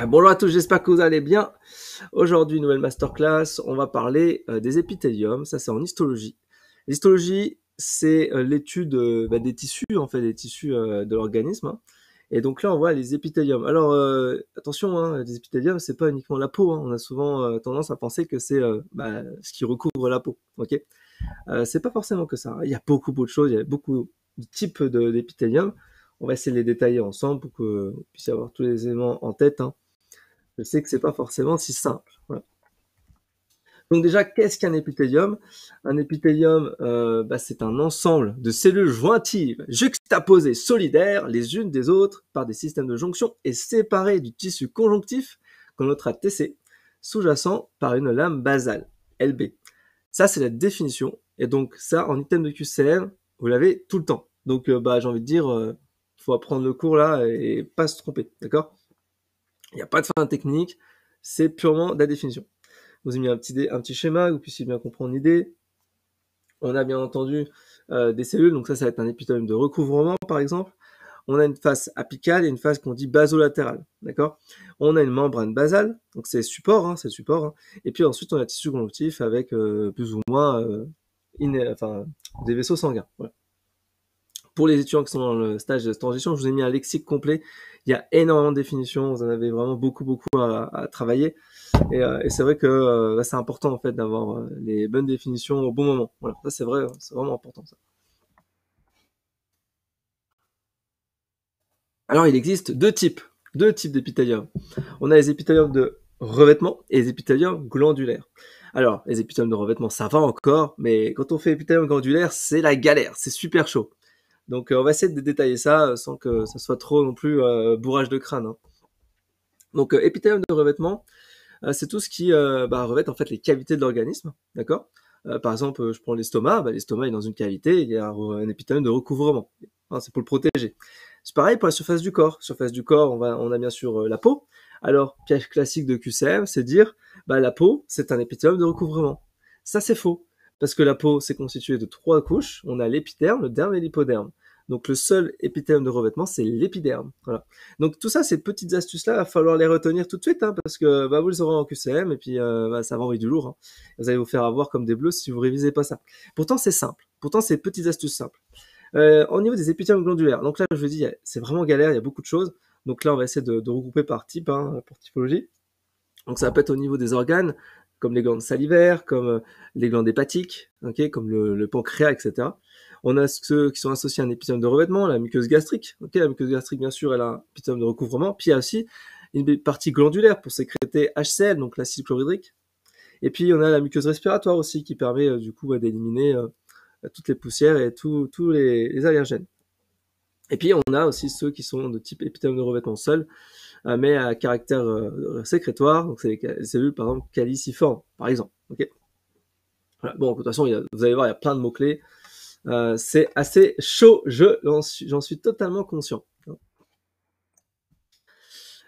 Bonjour à tous, j'espère que vous allez bien. Aujourd'hui, nouvelle masterclass, on va parler des épithéliums, ça c'est en histologie. L'histologie, c'est l'étude des tissus, en fait, des tissus de l'organisme, hein. Et donc là, on voit les épithéliums. Alors, attention, hein, les épithéliums, c'est pas uniquement la peau, hein. On a souvent tendance à penser que c'est ce qui recouvre la peau, ok. C'est pas forcément que ça, hein. Il y a beaucoup de choses, il y a beaucoup de types d'épithéliums. On va essayer de les détailler ensemble pour que vous puissiez avoir tous les éléments en tête, hein. Je sais que c'est pas forcément si simple. Voilà. Donc déjà, qu'est-ce qu'un épithélium? Un épithélium, c'est un ensemble de cellules jointives juxtaposées solidaires les unes des autres par des systèmes de jonction et séparées du tissu conjonctif qu'on notera TC, sous-jacent par une lame basale, LB. Ça, c'est la définition. Et donc ça, en item de QCM, vous l'avez tout le temps. Donc j'ai envie de dire, faut apprendre le cours là et pas se tromper, d'accord? Il n'y a pas de fin technique, c'est purement de la définition. Je vous ai mis un petit schéma, que vous puissiez bien comprendre l'idée. On a bien entendu des cellules, donc ça va être un épithélium de recouvrement par exemple. On a une face apicale et une face qu'on dit basolatérale, d'accord. On a une membrane basale, donc c'est support, hein, c'est le support, hein. Et puis ensuite on a le tissu conjonctif avec plus ou moins des vaisseaux sanguins. Voilà. Pour les étudiants qui sont dans le stage de transition, je vous ai mis un lexique complet. Il y a énormément de définitions, vous en avez vraiment beaucoup à travailler. Et c'est vrai que c'est important en fait d'avoir les bonnes définitions au bon moment. Voilà, ça c'est vrai, c'est vraiment important ça. Alors il existe deux types d'épithélium. On a les épithéliums de revêtement et les épithéliums glandulaires. Alors les épithéliums de revêtement ça va encore, mais quand on fait épithélium glandulaire c'est la galère, c'est super chaud. Donc on va essayer de détailler ça sans que ça soit trop non plus bourrage de crâne, hein. Donc épithélium de revêtement, c'est tout ce qui revêt en fait les cavités de l'organisme, d'accord. Par exemple, je prends l'estomac, l'estomac est dans une cavité, il y a un épithélium de recouvrement, hein, c'est pour le protéger. C'est pareil pour la surface du corps. Surface du corps, on a bien sûr la peau. Alors, piège classique de QCM, c'est dire, la peau, c'est un épithélium de recouvrement. Ça, c'est faux. Parce que la peau, c'est constitué de 3 couches. On a l'épiderme, le derme et l'hypoderme. Donc, le seul épithélium de revêtement, c'est l'épiderme. Voilà. Donc, tout ça, ces petites astuces-là, il va falloir les retenir tout de suite, hein, parce que vous les aurez en QCM, et puis ça va envoyer du lourd, hein. Vous allez vous faire avoir comme des bleus si vous révisez pas ça. Pourtant, c'est simple. Pourtant, c'est petites astuces simples. Au niveau des épithéliums glandulaires, donc là, je vous dis, c'est vraiment galère, il y a beaucoup de choses. Donc là, on va essayer de regrouper par type, hein, pour typologie. Donc ça peut être au niveau des organes, comme les glandes salivaires, comme les glandes hépatiques, okay, comme le pancréas, etc. On a ceux qui sont associés à un épithélium de revêtement, la muqueuse gastrique. Okay, la muqueuse gastrique, bien sûr, elle a un épithélium de recouvrement. Puis il y a aussi une partie glandulaire pour sécréter HCl, donc l'acide chlorhydrique. Et puis on a la muqueuse respiratoire aussi, qui permet du coup d'éliminer toutes les poussières et tous les allergènes. Et puis on a aussi ceux qui sont de type épithélium de revêtement seul, mais à caractère sécrétoire, donc c'est les cellules par exemple caliciformes, par exemple. Okay, voilà. Bon, de toute façon, vous allez voir, il y a plein de mots-clés. C'est assez chaud, j'en suis totalement conscient.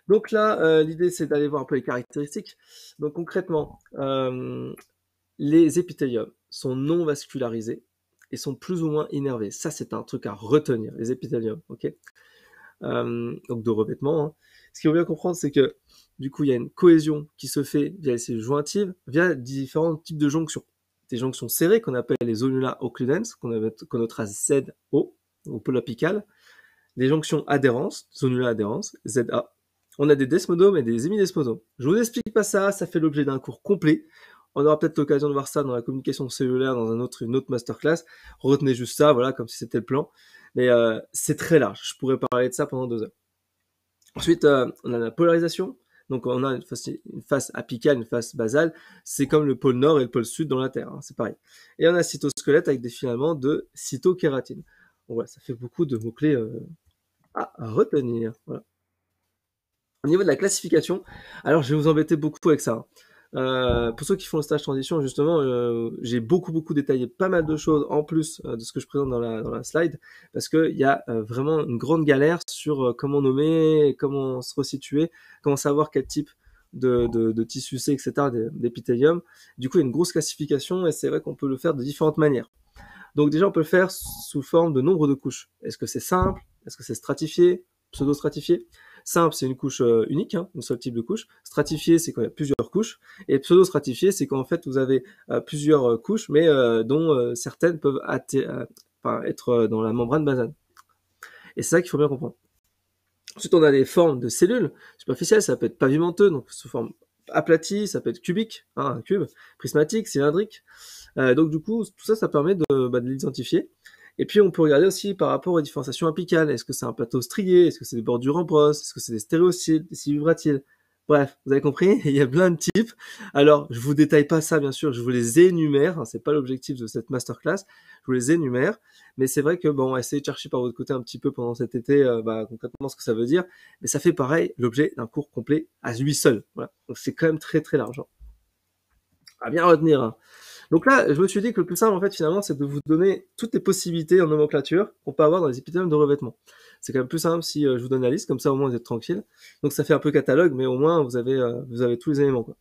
Donc là, l'idée c'est d'aller voir un peu les caractéristiques. Donc concrètement, les épithéliums sont non vascularisés et sont plus ou moins innervés. Ça, c'est un truc à retenir, les épithéliums, ok. Donc de revêtement, hein. Ce qu'il faut bien comprendre, c'est que du coup, il y a une cohésion qui se fait via les cellules jointives, via différents types de jonctions. Des jonctions serrées qu'on appelle les zonula occludens, qu'on notera ZO, au pôle apical. Des jonctions adhérentes, zonula adhérents, ZA. On a des desmosomes et des hémidesmosomes. Je vous explique pas ça, ça fait l'objet d'un cours complet. On aura peut-être l'occasion de voir ça dans la communication cellulaire dans une autre masterclass. Retenez juste ça, voilà, comme si c'était le plan. Mais c'est très large, je pourrais parler de ça pendant 2 heures. Ensuite, on a la polarisation. Donc on a une face apicale, une face basale. C'est comme le pôle nord et le pôle sud dans la Terre, hein, c'est pareil. Et on a cytosquelette avec des filaments de cytokératine. Donc voilà, ça fait beaucoup de mots-clés à retenir. Voilà. Au niveau de la classification, alors je vais vous embêter beaucoup avec ça, hein. Pour ceux qui font le stage transition, justement, j'ai beaucoup détaillé pas mal de choses en plus de ce que je présente dans la slide, parce qu'il y a vraiment une grande galère sur comment nommer, comment se resituer, comment savoir quel type de tissu c'est, etc., d'épithélium. Du coup, il y a une grosse classification et c'est vrai qu'on peut le faire de différentes manières. Donc déjà, on peut le faire sous forme de nombre de couches. Est-ce que c'est simple? Est-ce que c'est stratifié? Pseudo-stratifié? Simple, c'est une couche unique, hein, une seule type de couche. Stratifié, c'est quand il y a plusieurs couches. Et pseudo-stratifié, c'est quand en fait vous avez plusieurs couches, mais dont certaines peuvent être dans la membrane basale. Et c'est ça qu'il faut bien comprendre. Ensuite, on a des formes de cellules superficielles, ça peut être pavimenteux, donc sous forme aplatie, ça peut être cubique, hein, un cube, prismatique, cylindrique. Donc du coup, tout ça, ça permet de l'identifier. Et puis on peut regarder aussi par rapport aux différenciations apicales. Est-ce que c'est un plateau strié? Est-ce que c'est des bordures en brosse? Est-ce que c'est des stéréocyles, des cils vibratiles? Bref, vous avez compris, il y a plein de types. Alors, je vous détaille pas ça, bien sûr, je vous les énumère, hein, c'est pas l'objectif de cette masterclass, je vous les énumère, mais c'est vrai que, bon, essayez de chercher par votre côté un petit peu pendant cet été, concrètement ce que ça veut dire, mais ça fait pareil, l'objet d'un cours complet à lui seul, voilà. Donc c'est quand même très très large, hein. À bien retenir, hein. Donc là, je me suis dit que le plus simple, en fait, finalement, c'est de vous donner toutes les possibilités en nomenclature qu'on peut avoir dans les épithéliums de revêtement. C'est quand même plus simple si je vous donne la liste, comme ça au moins vous êtes tranquille. Donc ça fait un peu catalogue, mais au moins vous avez tous les éléments, quoi.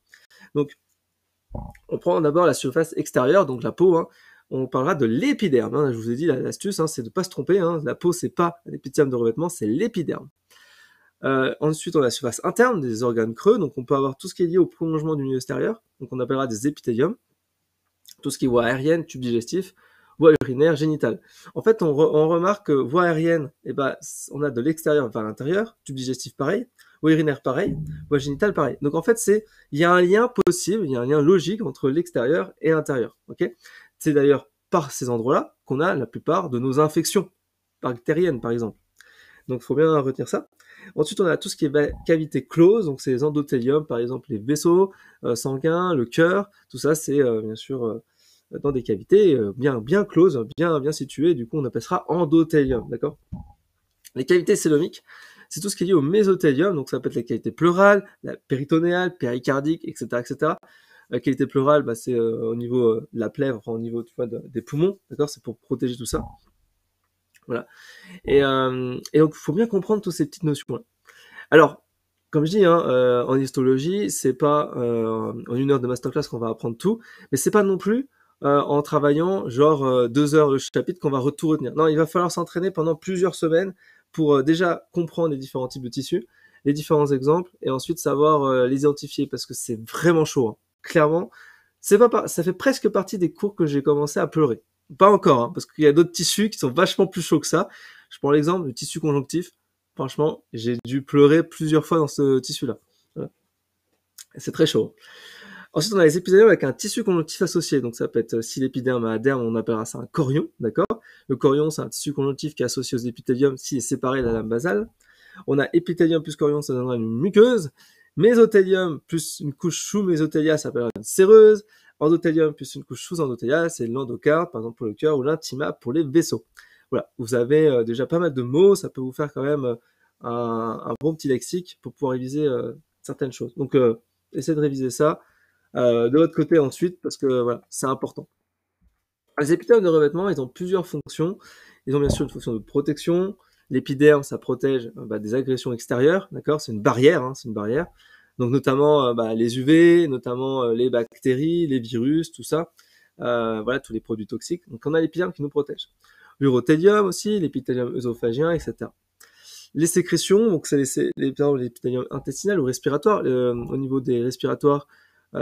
Donc on prend d'abord la surface extérieure, donc la peau, hein. On parlera de l'épiderme, hein. Je vous ai dit, l'astuce, hein, c'est de ne pas se tromper, hein. La peau, c'est pas l'épithélium de revêtement, c'est l'épiderme. Ensuite, on a la surface interne des organes creux, donc on peut avoir tout ce qui est lié au prolongement du milieu extérieur, donc on appellera des épithéliums. Tout ce qui est voie aérienne, tube digestif, voie urinaire, génitale. En fait, on remarque que voie aérienne, on a de l'extérieur vers l'intérieur, tube digestif pareil, voie urinaire pareil, voie génitale pareil. Donc en fait, il y a un lien possible, il y a un lien logique entre l'extérieur et l'intérieur. Ok ? C'est d'ailleurs par ces endroits-là qu'on a la plupart de nos infections bactériennes, par exemple. Donc il faut bien retenir ça. Ensuite, on a tout ce qui est cavité close, donc c'est les endothéliums, par exemple les vaisseaux sanguins, le cœur, tout ça c'est bien sûr dans des cavités bien closes, bien situées, du coup on appelle ça endothélium, d'accord? Les cavités célomiques, c'est tout ce qui est lié au mésothélium, donc ça peut être la cavité pleurale, la péritonéale, péricardique, etc., etc. La cavité pleurale, c'est au niveau de la plèvre, enfin, au niveau des poumons, d'accord? C'est pour protéger tout ça. Voilà. Et donc, il faut bien comprendre toutes ces petites notions-là. Alors, comme je dis, hein, en histologie, c'est pas en 1 heure de masterclass qu'on va apprendre tout, mais c'est pas non plus en travaillant genre 2 heures le chapitre qu'on va tout retenir. Non, il va falloir s'entraîner pendant plusieurs semaines pour déjà comprendre les différents types de tissus, les différents exemples, et ensuite savoir les identifier, parce que c'est vraiment chaud, hein. Clairement, ça fait presque partie des cours que j'ai commencé à pleurer. Pas encore, hein, parce qu'il y a d'autres tissus qui sont vachement plus chauds que ça. Je prends l'exemple du tissu conjonctif. Franchement, j'ai dû pleurer plusieurs fois dans ce tissu-là. Voilà. C'est très chaud. Ensuite, on a les épithéliums avec un tissu conjonctif associé. Donc, ça peut être, si l'épiderme a un derme, on appellera ça un chorion, d'accord? Le chorion, c'est un tissu conjonctif qui est associé aux épithéliums s'il est séparé de la lame basale. On a épithélium plus chorion, ça donnera une muqueuse. Mésothélium plus une couche sous mésothélia, ça s'appellera une séreuse. Endothélium plus une couche sous endothélia, c'est l'endocarde, par exemple pour le cœur, ou l'intima pour les vaisseaux. Voilà, vous avez déjà pas mal de mots, ça peut vous faire quand même un bon petit lexique pour pouvoir réviser certaines choses. Donc, essayez de réviser ça de votre côté ensuite, parce que voilà, c'est important. Les épithéliums de revêtement, ils ont plusieurs fonctions. Ils ont bien sûr une fonction de protection. L'épiderme, ça protège des agressions extérieures, d'accord? C'est une barrière, hein, c'est une barrière. Donc notamment les UV, notamment les bactéries, les virus, tout ça. Voilà, tous les produits toxiques. Donc on a l'épiderme qui nous protège. L'urothélium aussi, l'épithélium œsophagien, etc. Les sécrétions, donc c'est l'épithélium intestinal ou respiratoire. Au niveau des respiratoires,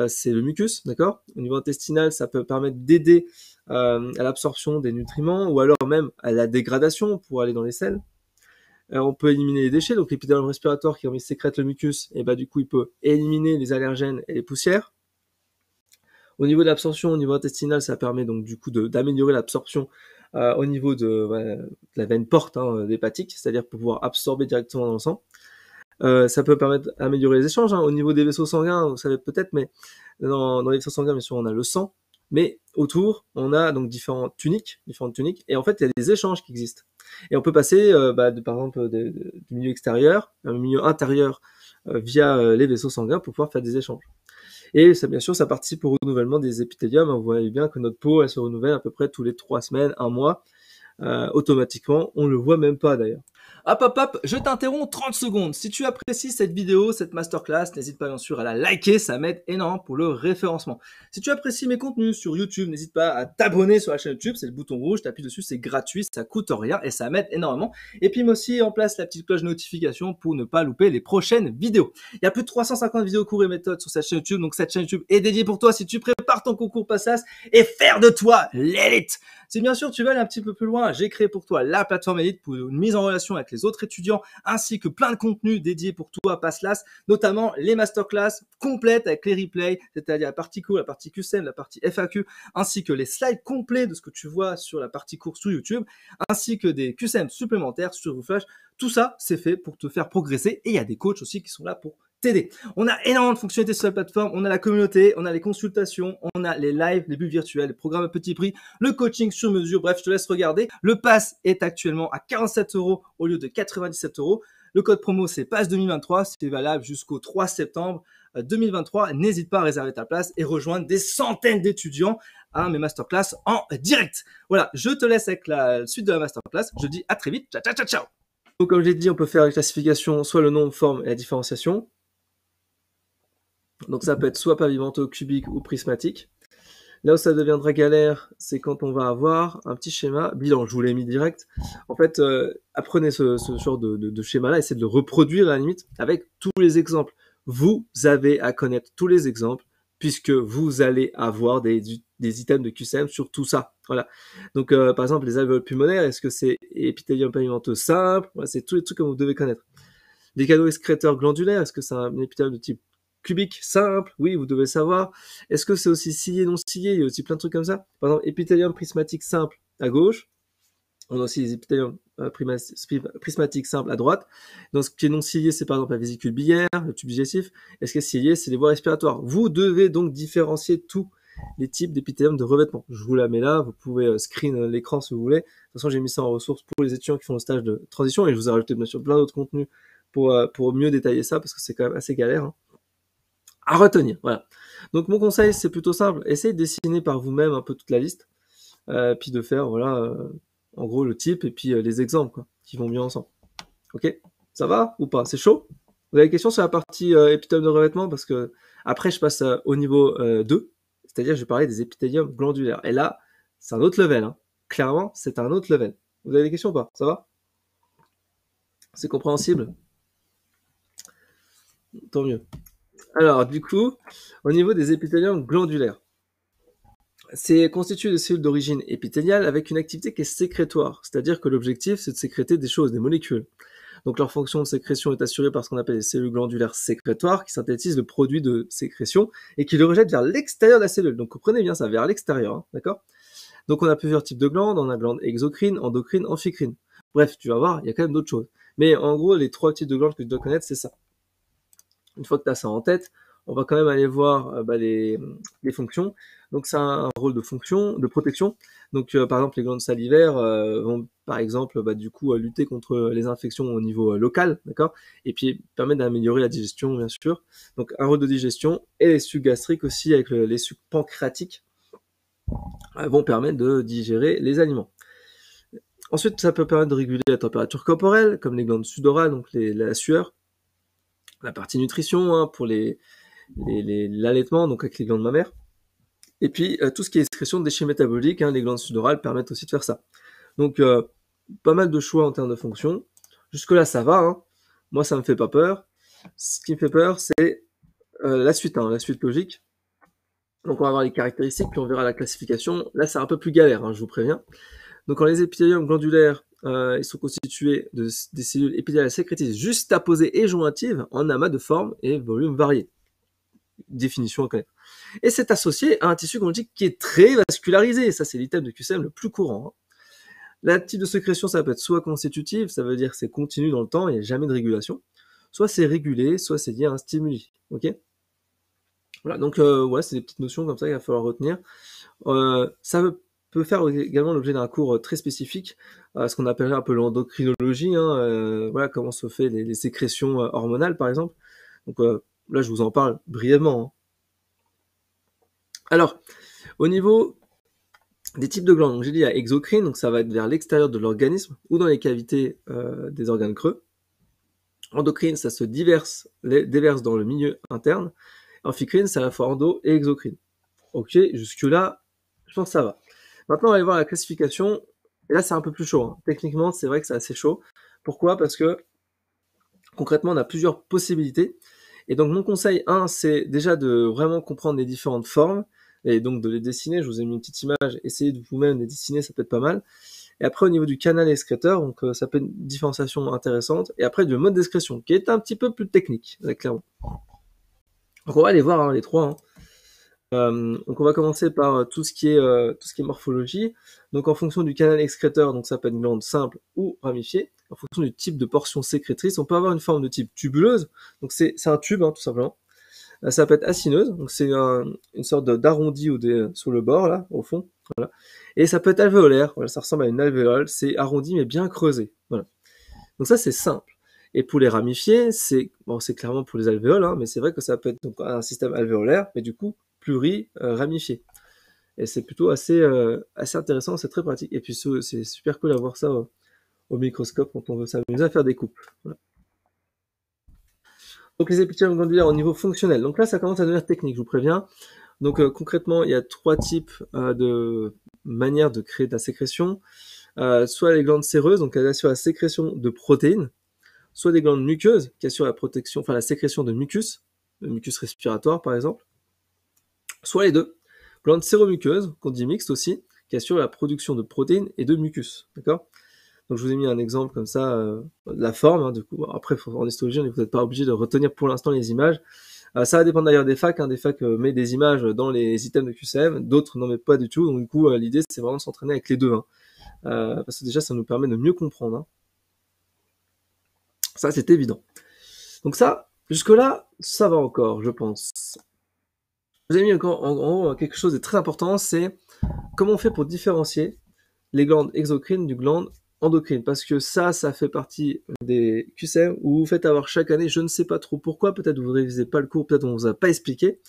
c'est le mucus, d'accord? Au niveau intestinal, ça peut permettre d'aider à l'absorption des nutriments ou alors même à la dégradation pour aller dans les selles. On peut éliminer les déchets, donc l'épithélium respiratoire qui sécrète le mucus, et du coup il peut éliminer les allergènes et les poussières. Au niveau de l'absorption, au niveau intestinal, ça permet donc du coup d'améliorer l'absorption au niveau de la veine porte hépatique, c'est-à-dire pour pouvoir absorber directement dans le sang. Ça peut permettre d'améliorer les échanges, hein. Au niveau des vaisseaux sanguins, vous savez peut-être, mais dans les vaisseaux sanguins, bien sûr, on a le sang, mais autour, on a donc différentes tuniques, et en fait, il y a des échanges qui existent. Et on peut passer, par exemple, du milieu extérieur, un milieu intérieur, via les vaisseaux sanguins pour pouvoir faire des échanges. Et ça, bien sûr, ça participe au renouvellement des épithéliums. Vous voyez bien que notre peau, elle se renouvelle à peu près tous les 3 semaines, 1 mois, automatiquement. On le voit même pas d'ailleurs. Hop, hop, hop, je t'interromps 30 secondes. Si tu apprécies cette vidéo, cette masterclass, n'hésite pas bien sûr à la liker, ça m'aide énormément pour le référencement. Si tu apprécies mes contenus sur YouTube, n'hésite pas à t'abonner sur la chaîne YouTube, c'est le bouton rouge, t'appuies dessus, c'est gratuit, ça coûte rien et ça m'aide énormément. Et puis, mets aussi en place la petite cloche de notification pour ne pas louper les prochaines vidéos. Il y a plus de 350 vidéos cours et méthodes sur cette chaîne YouTube, donc cette chaîne YouTube est dédiée pour toi si tu prépares ton concours PASSAS et faire de toi l'élite. Si bien sûr tu veux aller un petit peu plus loin, j'ai créé pour toi la plateforme Elite pour une mise en relation avec les autres étudiants ainsi que plein de contenus dédiés pour toi PASSLAS, notamment les masterclass complètes avec les replays, c'est-à-dire la partie cours, la partie QCM, la partie FAQ, ainsi que les slides complets de ce que tu vois sur la partie cours sur YouTube, ainsi que des QCM supplémentaires sur Flash. Tout ça, c'est fait pour te faire progresser et il y a des coachs aussi qui sont là pour t'aider. On a énormément de fonctionnalités sur la plateforme, on a la communauté, on a les consultations, on a les lives, les bulles virtuelles, les programmes à petit prix, le coaching sur mesure, bref, je te laisse regarder. Le pass est actuellement à 47 € au lieu de 97 €. Le code promo, c'est PASS 2023, c'est valable jusqu'au 3 septembre 2023. N'hésite pas à réserver ta place et rejoindre des centaines d'étudiants à mes masterclass en direct. Voilà, je te laisse avec la suite de la masterclass. Je te dis à très vite. Ciao, ciao, ciao, ciao. Donc, comme je l'ai dit, on peut faire la classification, soit le nombre, forme et la différenciation. Donc ça peut être soit pavimenteux, cubique ou prismatique. Là où ça deviendra galère, c'est quand on va avoir un petit schéma bilan. Je vous l'ai mis direct. En fait, apprenez ce genre de schéma-là, essayez de le reproduire à la limite avec tous les exemples. Vous avez à connaître tous les exemples puisque vous allez avoir des items de QCM sur tout ça. Voilà. Donc, par exemple, les alvéoles pulmonaires, est-ce que c'est épithélium pavimenteux simple? Voilà, c'est tous les trucs que vous devez connaître. Les canaux excréteurs glandulaires, est-ce que c'est un épithélium de type cubique simple? Oui, vous devez savoir. Est-ce que c'est aussi cilié, non cilié? Il y a aussi plein de trucs comme ça. Par exemple, épithélium prismatique simple à gauche. On a aussi les épithéliums prismatiques simples à droite. Donc, ce qui est non cilié, c'est par exemple la vésicule biliaire, le tube digestif. Et ce qui est cilié, c'est les voies respiratoires. Vous devez donc différencier tous les types d'épithélium de revêtement. Je vous la mets là, vous pouvez screen l'écran si vous voulez. De toute façon, j'ai mis ça en ressources pour les étudiants qui font le stage de transition et je vous ai rajouté bien sûr plein d'autres contenus pour mieux détailler ça parce que c'est quand même assez galère. Hein. À retenir, voilà. Donc mon conseil, c'est plutôt simple. Essayez de dessiner par vous-même un peu toute la liste, puis de faire, voilà, en gros le type et puis les exemples, quoi, qui vont bien ensemble. Ok? Ça va ou pas? C'est chaud? Vous avez des questions sur la partie épithélium de revêtement? Parce que après, je passe au niveau 2, c'est-à-dire je vais parler des épithéliums glandulaires. Et là, c'est un autre level. Hein. Clairement, c'est un autre level. Vous avez des questions ou pas? Ça va? C'est compréhensible? Tant mieux. Alors, du coup, au niveau des épithéliums glandulaires, c'est constitué de cellules d'origine épithéliale avec une activité qui est sécrétoire, c'est-à-dire que l'objectif, c'est de sécréter des choses, des molécules. Donc, leur fonction de sécrétion est assurée par ce qu'on appelle les cellules glandulaires sécrétoires qui synthétisent le produit de sécrétion et qui le rejettent vers l'extérieur de la cellule. Donc, comprenez bien ça, vers l'extérieur, hein, d'accord? Donc, on a plusieurs types de glandes, on a glande exocrine, endocrine, amphicrine. Bref, tu vas voir, il y a quand même d'autres choses. Mais en gros, les 3 types de glandes que tu dois connaître, c'est ça. Une fois que tu as ça en tête, on va quand même aller voir les fonctions. Donc ça a un rôle de fonction, de protection. Donc par exemple les glandes salivaires vont par exemple du coup lutter contre les infections au niveau local, d'accord? Et puis permettre d'améliorer la digestion bien sûr. Donc un rôle de digestion et les sucs gastriques aussi avec les sucs pancréatiques vont permettre de digérer les aliments. Ensuite ça peut permettre de réguler la température corporelle comme les glandes sudorales, donc la sueur. La partie nutrition hein, pour l'allaitement, donc avec les glandes mammaires. Et puis, tout ce qui est excrétion de déchets métaboliques, hein, les glandes sudorales permettent aussi de faire ça. Donc, pas mal de choix en termes de fonctions. Jusque-là, ça va. Hein. Moi, ça me fait pas peur. Ce qui me fait peur, c'est la suite logique. Donc, on va voir les caractéristiques, puis on verra la classification. Là, c'est un peu plus galère, hein, je vous préviens. Donc, quand les épithéliums glandulaires, ils sont constitués des cellules épithéliales sécrétives juxtaposées et jointives en amas de formes et volumes variés. Définition à connaître. Et c'est associé à un tissu glandulier qui est très vascularisé. Ça, c'est l'item de QCM le plus courant. Hein. La type de sécrétion, ça peut être soit constitutive, ça veut dire que c'est continu dans le temps, il n'y a jamais de régulation. Soit c'est régulé, soit c'est lié à un stimuli. Ok? Voilà, donc ouais, c'est des petites notions comme ça qu'il va falloir retenir. Ça peut faire également l'objet d'un cours très spécifique, ce qu'on appellerait un peu l'endocrinologie, hein, voilà comment se fait les sécrétions hormonales par exemple. Donc là je vous en parle brièvement. Hein. Alors, au niveau Des types de glandes, donc j'ai dit il y a exocrine, donc ça va être vers l'extérieur de l'organisme ou dans les cavités des organes creux. Endocrine, ça se déverse dans le milieu interne. Amphicrine, c'est à la fois endo et exocrine. Ok, jusque-là, je pense que ça va. Maintenant, on va aller voir la classification. Et là, c'est un peu plus chaud, hein. Techniquement, c'est vrai que c'est assez chaud. Pourquoi? Parce que concrètement, on a plusieurs possibilités. Et donc, mon conseil 1, c'est déjà de vraiment comprendre les différentes formes et donc de les dessiner. Je vous ai mis une petite image. Essayez de vous-même les dessiner, ça peut être pas mal. Et après, au niveau du canal excréteur, donc ça peut être une différenciation intéressante. Et après, du mode d'excrétion, qui est un petit peu plus technique, clairement. Donc, on va aller voir hein, les trois. Hein. Donc on va commencer par tout ce qui est morphologie. Donc en fonction du canal excréteur, donc ça peut être une glande simple ou ramifiée. En fonction du type de portion sécrétrice, on peut avoir une forme de type tubuleuse. Donc c'est un tube hein, tout simplement. Ça peut être acineuse, donc c'est une sorte d'arrondi ou sur le bord là, au fond. Voilà. Et ça peut être alvéolaire. Voilà, ça ressemble à une alvéole. C'est arrondi mais bien creusé. Voilà. Donc ça c'est simple. Et pour les ramifiés, c'est clairement pour les alvéoles, hein, mais c'est vrai que ça peut être donc un système alvéolaire, mais du coup ramifié. Et c'est plutôt assez intéressant, c'est très pratique. Et puis c'est super cool à voir ça au microscope quand on veut s'amuser à faire des coupes. Voilà. Donc les épithéliums glandulaires au niveau fonctionnel. Donc là, ça commence à devenir technique, je vous préviens. Donc concrètement, il y a trois types de manières de créer de la sécrétion. Soit les glandes séreuses, donc elles assurent la sécrétion de protéines, soit des glandes muqueuses qui assurent la sécrétion de mucus respiratoire par exemple, soit les deux. Glande séromuqueuse, qu'on dit mixte aussi, qui assure la production de protéines et de mucus. D'accord? Donc je vous ai mis un exemple comme ça, de la forme. Hein, du coup, après, en histologie, vous n'êtes pas obligé de retenir pour l'instant les images. Ça va dépendre d'ailleurs des facs. Hein, des facs mettent des images dans les items de QCM, d'autres n'en mettent pas du tout. Donc du coup, l'idée, c'est vraiment de s'entraîner avec les deux. Hein, parce que déjà, ça nous permet de mieux comprendre. Hein. Ça, c'est évident. Donc ça, jusque-là, ça va encore, je pense. Je vous ai mis encore, en gros, quelque chose de très important, c'est comment on fait pour différencier les glandes exocrines du glande endocrine, parce que ça fait partie des QCM où vous faites avoir chaque année, je ne sais pas trop pourquoi, peut-être vous ne révisez pas le cours, peut-être on vous a pas expliqué,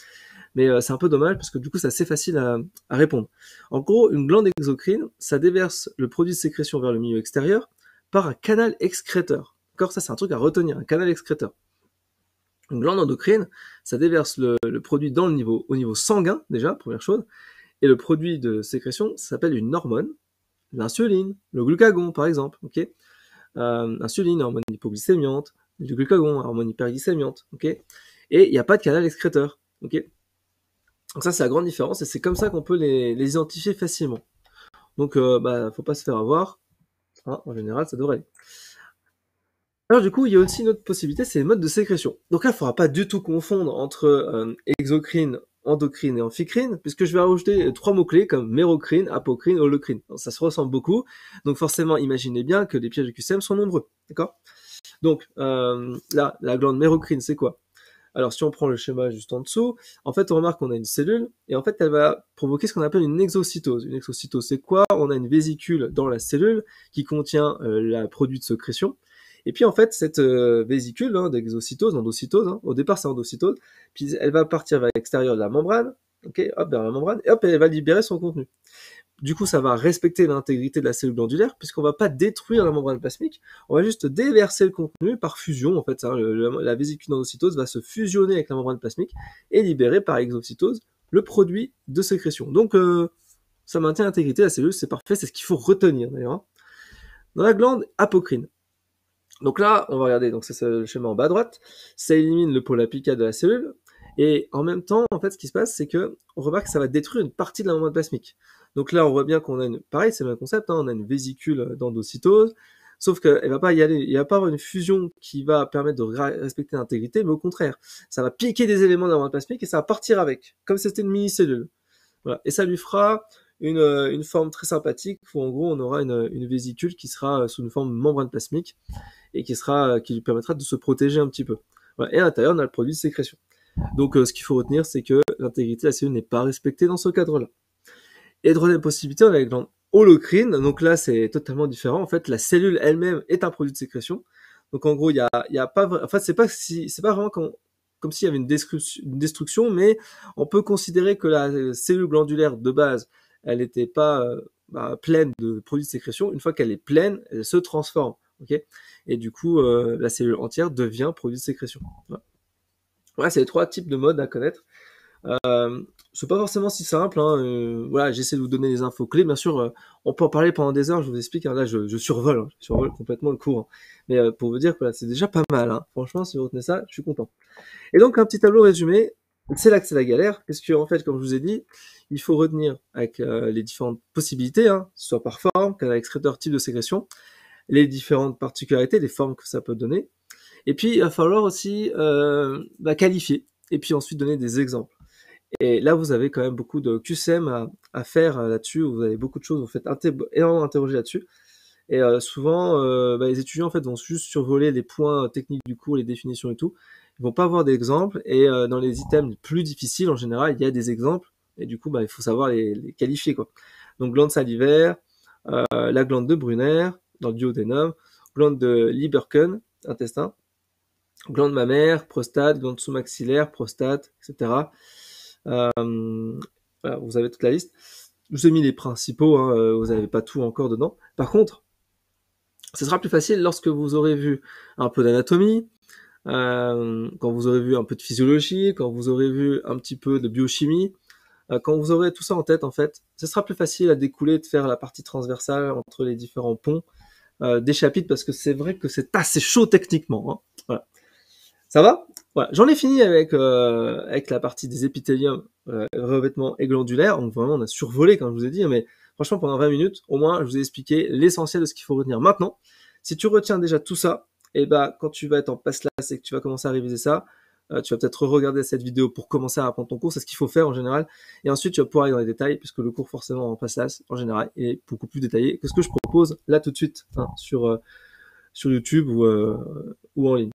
mais c'est un peu dommage parce que du coup c'est assez facile à répondre. En gros, une glande exocrine, ça déverse le produit de sécrétion vers le milieu extérieur par un canal excréteur. D'accord, ça c'est un truc à retenir, un canal excréteur. Une glande endocrine, ça déverse le produit au niveau sanguin déjà, première chose, et le produit de sécrétion, ça s'appelle une hormone, l'insuline, le glucagon par exemple, ok, insuline, hormone hypoglycémiante, le glucagon, hormone hyperglycémiante, ok, et il n'y a pas de canal excréteur, ok. Donc ça c'est la grande différence et c'est comme ça qu'on peut les identifier facilement. Donc faut pas se faire avoir, hein, en général ça devrait aller. Alors du coup, il y a aussi une autre possibilité, c'est les modes de sécrétion. Donc là, il ne faudra pas du tout confondre entre exocrine, endocrine et amphicrine, puisque je vais rajouter trois mots-clés comme mérocrine, apocrine, holocrine. Donc, ça se ressemble beaucoup, donc forcément, imaginez bien que les pièges de QCM sont nombreux, d'accord? Donc là, la glande mérocrine, c'est quoi? Alors si on prend le schéma juste en dessous, en fait, on remarque qu'on a une cellule, et en fait, elle va provoquer ce qu'on appelle une exocytose. Une exocytose, c'est quoi? On a une vésicule dans la cellule qui contient le produit de sécrétion, et puis en fait, cette vésicule d'exocytose, endocytose, au départ c'est endocytose, puis elle va partir vers l'extérieur de la membrane, ok, hop, vers la membrane, et hop, elle va libérer son contenu. Du coup, ça va respecter l'intégrité de la cellule glandulaire, puisqu'on va pas détruire la membrane plasmique, on va juste déverser le contenu par fusion, en fait, la vésicule d'endocytose va se fusionner avec la membrane plasmique et libérer par exocytose le produit de sécrétion. Donc, ça maintient l'intégrité de la cellule, c'est parfait, c'est ce qu'il faut retenir d'ailleurs. Dans la glande apocrine, donc là, on va regarder, donc c'est le schéma en bas à droite, ça élimine le pôle apical de la cellule, et en même temps, en fait, ce qui se passe, c'est que on remarque que ça va détruire une partie de la membrane plasmique. Donc là, on voit bien qu'on a pareil, c'est le même concept, on a une vésicule d'endocytose, sauf qu'elle va pas y aller, il va pas avoir une fusion qui va permettre de respecter l'intégrité, mais au contraire, ça va piquer des éléments de la membrane plasmique et ça va partir avec, comme si c'était une mini-cellule. Voilà. Et ça lui fera une forme très sympathique où en gros on aura une vésicule qui sera sous une forme de membrane plasmique et qui lui permettra de se protéger un petit peu. Voilà. Et à l'intérieur on a le produit de sécrétion. Donc ce qu'il faut retenir, c'est que l'intégrité de la cellule n'est pas respectée dans ce cadre-là. Et troisième possibilité, on a les glandes holocrines. Donc là c'est totalement différent. En fait la cellule elle-même est un produit de sécrétion. Donc en gros il y a pas, en fait c'est pas vraiment comme s'il y avait une destruction, mais on peut considérer que la cellule glandulaire de base, elle n'était pas pleine de produits de sécrétion. Une fois qu'elle est pleine, elle se transforme. Ok, et du coup, la cellule entière devient produit de sécrétion. Voilà, voilà, c'est les 3 types de modes à connaître. C'est pas forcément si simple, hein, voilà, j'essaie de vous donner les infos clés. Bien sûr, on peut en parler pendant des heures, je vous explique, hein, là je survole, je survole complètement le cours, hein. Mais pour vous dire que voilà, c'est déjà pas mal, hein. Franchement, si vous retenez ça, je suis content. Et donc un petit tableau résumé, c'est là que c'est la galère, parce que en fait, comme je vous ai dit, il faut retenir avec les différentes possibilités, hein, soit par forme, canal excréteur, type de sécrétion, les différentes particularités, les formes que ça peut donner. Et puis il va falloir aussi qualifier, et puis ensuite donner des exemples. Et là, vous avez quand même beaucoup de QCM à faire là-dessus. Vous avez beaucoup de choses. Vous faites énormément interroger là-dessus. Et souvent, les étudiants en fait vont juste survoler les points techniques du cours, les définitions et tout. Ils vont pas avoir d'exemples. Et dans les items les plus difficiles, en général, il y a des exemples. Et du coup, il faut savoir les qualifier, quoi. Donc, glande salivaire, la glande de Brunner, dans le duodénum, glande de Lieberkühn, intestin, glande mammaire, prostate, glande sous-maxillaire, prostate, etc. Voilà, vous avez toute la liste. Je vous ai mis les principaux, hein, vous n'avez pas tout encore dedans. Par contre, ce sera plus facile lorsque vous aurez vu un peu d'anatomie, quand vous aurez vu un peu de physiologie, quand vous aurez vu un petit peu de biochimie, quand vous aurez tout ça en tête, en fait, ce sera plus facile à découler de faire la partie transversale entre les différents ponts des chapitres, parce que c'est vrai que c'est assez chaud techniquement, hein. Voilà. Ça va? Voilà, j'en ai fini avec la partie des épithéliums, revêtements et glandulaires. Donc vraiment, on a survolé, comme je vous ai dit, mais franchement, pendant 20 minutes, au moins, je vous ai expliqué l'essentiel de ce qu'il faut retenir. Maintenant, si tu retiens déjà tout ça, et quand tu vas être en passe classe et que tu vas commencer à réviser ça, tu vas peut-être regarder cette vidéo pour commencer à apprendre ton cours. C'est ce qu'il faut faire en général. Et ensuite, tu vas pouvoir aller dans les détails, puisque le cours, forcément, en passe classe, en général, est beaucoup plus détaillé que ce que je propose là tout de suite, hein, sur YouTube ou en ligne.